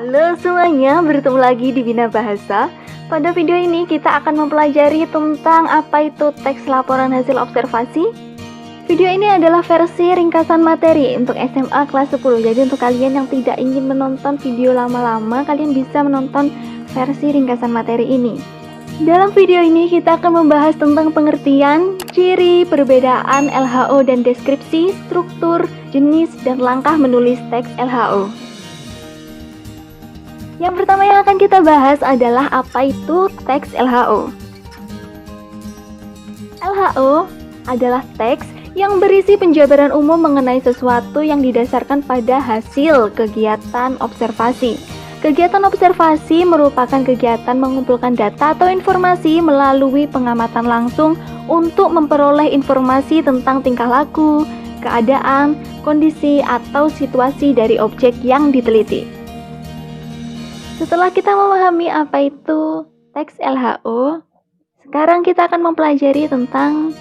Halo semuanya, bertemu lagi di Bina Bahasa. Pada video ini kita akan mempelajari tentang apa itu teks laporan hasil observasi. Video ini adalah versi ringkasan materi untuk SMA kelas 10. Jadi untuk kalian yang tidak ingin menonton video lama-lama, kalian bisa menonton versi ringkasan materi ini. Dalam video ini kita akan membahas tentang pengertian, ciri, perbedaan LHO dan deskripsi, struktur, jenis, dan langkah menulis teks LHO. Yang pertama yang akan kita bahas adalah apa itu teks LHO. LHO adalah teks yang berisi penjabaran umum mengenai sesuatu yang didasarkan pada hasil kegiatan observasi. Kegiatan observasi merupakan kegiatan mengumpulkan data atau informasi melalui pengamatan langsung untuk memperoleh informasi tentang tingkah laku, keadaan, kondisi, atau situasi dari objek yang diteliti. Setelah kita memahami apa itu teks LHO, sekarang kita akan mempelajari tentang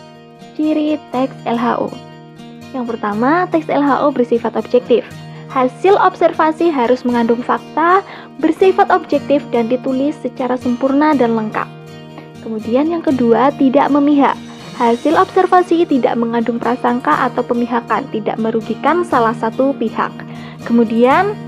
ciri teks LHO. Yang pertama, teks LHO bersifat objektif. Hasil observasi harus mengandung fakta, bersifat objektif, dan ditulis secara sempurna dan lengkap. Kemudian yang kedua, tidak memihak. Hasil observasi tidak mengandung prasangka atau pemihakan, tidak merugikan salah satu pihak. Kemudian,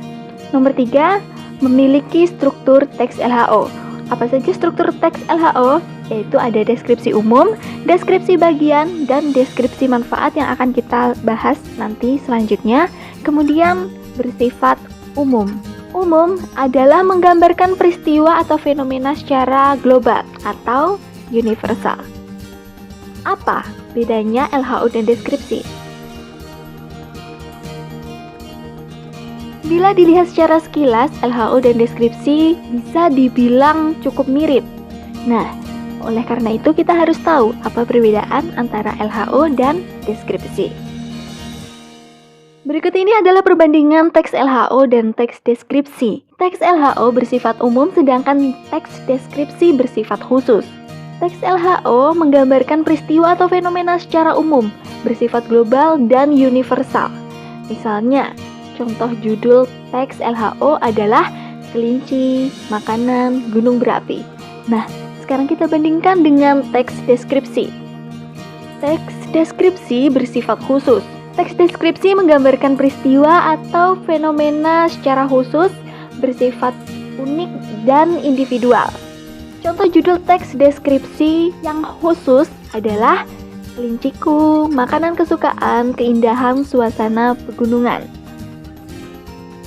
nomor 3, memiliki struktur teks LHO. Apa saja struktur teks LHO? Yaitu ada deskripsi umum, deskripsi bagian, dan deskripsi manfaat yang akan kita bahas nanti selanjutnya. Kemudian bersifat umum. Umum adalah menggambarkan peristiwa atau fenomena secara global atau universal. Apa bedanya LHO dan deskripsi? Bila dilihat secara sekilas, LHO dan deskripsi bisa dibilang cukup mirip. Nah, oleh karena itu kita harus tahu apa perbedaan antara LHO dan deskripsi. Berikut ini adalah perbandingan teks LHO dan teks deskripsi. Teks LHO bersifat umum sedangkan teks deskripsi bersifat khusus. Teks LHO menggambarkan peristiwa atau fenomena secara umum, bersifat global dan universal. Misalnya, contoh judul teks LHO adalah kelinci, makanan, gunung berapi. Nah, sekarang kita bandingkan dengan teks deskripsi. Teks deskripsi bersifat khusus. Teks deskripsi menggambarkan peristiwa atau fenomena secara khusus, bersifat unik dan individual. Contoh judul teks deskripsi yang khusus adalah kelinciku, makanan kesukaan, keindahan suasana pegunungan.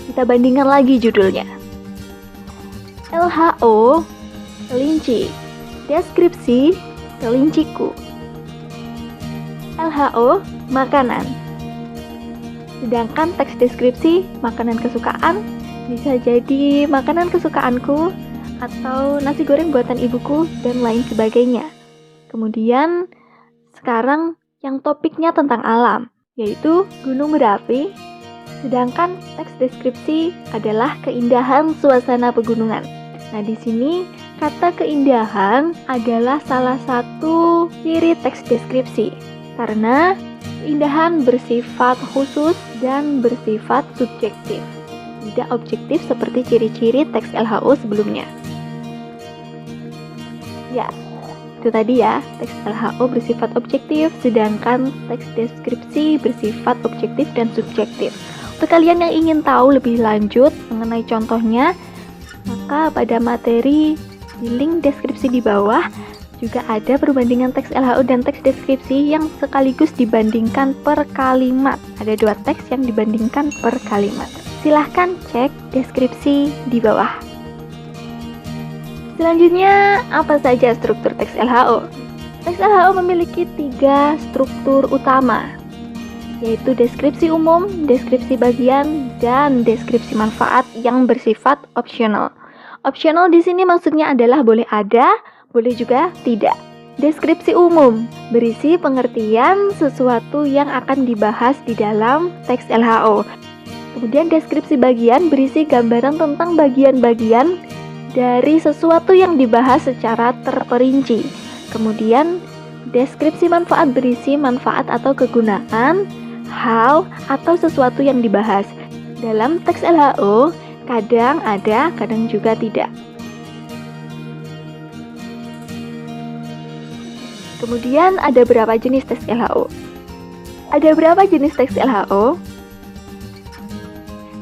Kita bandingkan lagi judulnya. LHO, kelinci. Deskripsi, kelinciku. LHO, makanan. Sedangkan teks deskripsi, makanan kesukaan, bisa jadi makanan kesukaanku, atau nasi goreng buatan ibuku, dan lain sebagainya. Kemudian, sekarang yang topiknya tentang alam, yaitu gunung berapi. Sedangkan teks deskripsi adalah keindahan suasana pegunungan. Nah, di sini kata keindahan adalah salah satu ciri teks deskripsi karena keindahan bersifat khusus dan bersifat subjektif, tidak objektif seperti ciri-ciri teks LHO sebelumnya. Ya, itu tadi ya, teks LHO bersifat objektif, sedangkan teks deskripsi bersifat objektif dan subjektif. Untuk kalian yang ingin tahu lebih lanjut mengenai contohnya, maka pada materi di link deskripsi di bawah juga ada perbandingan teks LHO dan teks deskripsi yang sekaligus dibandingkan per kalimat. Ada 2 teks yang dibandingkan per kalimat. Silahkan cek deskripsi di bawah. Selanjutnya, apa saja struktur teks LHO? Teks LHO memiliki 3 struktur utama, yaitu deskripsi umum, deskripsi bagian, dan deskripsi manfaat yang bersifat opsional. Opsional di sini maksudnya adalah boleh ada, boleh juga tidak. Deskripsi umum berisi pengertian sesuatu yang akan dibahas di dalam teks LHO. Kemudian deskripsi bagian berisi gambaran tentang bagian-bagian dari sesuatu yang dibahas secara terperinci. Kemudian deskripsi manfaat berisi manfaat atau kegunaan, hal, atau sesuatu yang dibahas. Dalam teks LHO, Kadang ada, kadang juga tidak. Kemudian ada berapa jenis tes LHO? Ada berapa jenis tes LHO?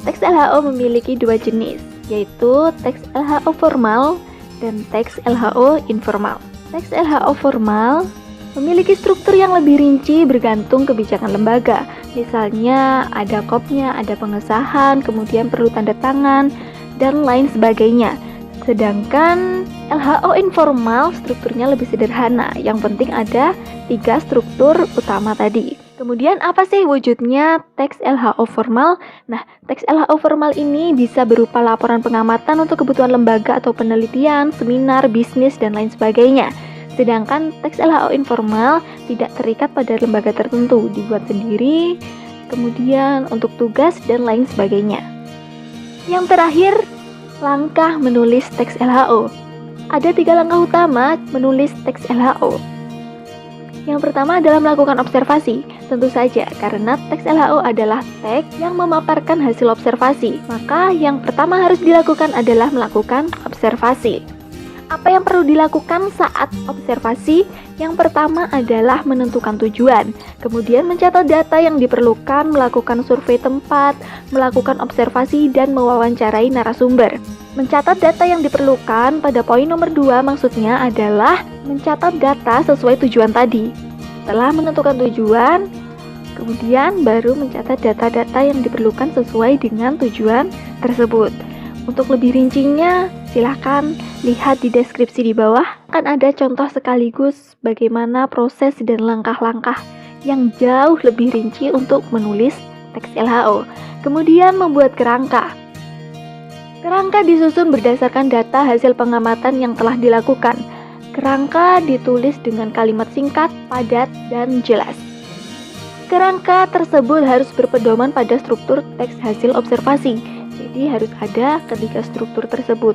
Tes LHO memiliki dua jenis, yaitu tes LHO formal dan tes LHO informal. Tes LHO formal memiliki struktur yang lebih rinci bergantung kebijakan lembaga. Misalnya ada kopnya, ada pengesahan, kemudian perlu tanda tangan, dan lain sebagainya. Sedangkan LHO informal strukturnya lebih sederhana. Yang penting ada 3 struktur utama tadi. Kemudian apa sih wujudnya teks LHO formal? Nah, teks LHO formal ini bisa berupa laporan pengamatan untuk kebutuhan lembaga atau penelitian, seminar, bisnis, dan lain sebagainya. Sedangkan teks LHO informal tidak terikat pada lembaga tertentu, dibuat sendiri, kemudian untuk tugas, dan lain sebagainya. Yang terakhir, langkah menulis teks LHO. Ada 3 langkah utama menulis teks LHO. Yang pertama adalah melakukan observasi. Tentu saja, karena teks LHO adalah teks yang memaparkan hasil observasi. Maka yang pertama harus dilakukan adalah melakukan observasi. Apa yang perlu dilakukan saat observasi? Yang pertama adalah menentukan tujuan, kemudian mencatat data yang diperlukan, melakukan survei tempat, melakukan observasi, dan mewawancarai narasumber. Mencatat data yang diperlukan pada poin nomor 2 maksudnya adalah mencatat data sesuai tujuan tadi. Setelah menentukan tujuan, kemudian baru mencatat data-data yang diperlukan sesuai dengan tujuan tersebut. Untuk lebih rincinya, silahkan lihat di deskripsi di bawah. Kan ada contoh sekaligus bagaimana proses dan langkah-langkah yang jauh lebih rinci untuk menulis teks LHO. Kemudian membuat kerangka. Kerangka disusun berdasarkan data hasil pengamatan yang telah dilakukan. Kerangka ditulis dengan kalimat singkat, padat, dan jelas. Kerangka tersebut harus berpedoman pada struktur teks hasil observasi. Jadi harus ada ketiga struktur tersebut.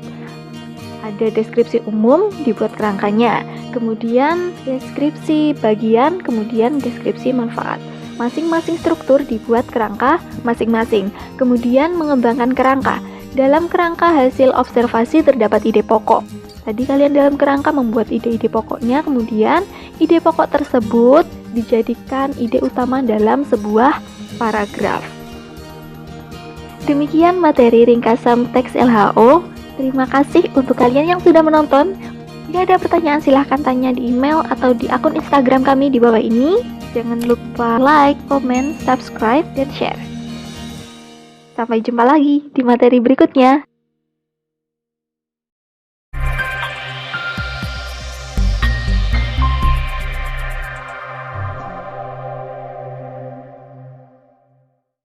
Ada deskripsi umum, dibuat kerangkanya. Kemudian deskripsi bagian, kemudian deskripsi manfaat. Masing-masing struktur dibuat kerangka masing-masing. Kemudian mengembangkan kerangka. Dalam kerangka hasil observasi terdapat ide pokok. Tadi kalian dalam kerangka membuat ide-ide pokoknya, kemudian ide pokok tersebut dijadikan ide utama dalam sebuah paragraf. Demikian materi ringkasan teks LHO. Terima kasih untuk kalian yang sudah menonton. Jika ada pertanyaan silahkan tanya di email atau di akun Instagram kami di bawah ini. Jangan lupa like, comment, subscribe, dan share. Sampai jumpa lagi di materi berikutnya.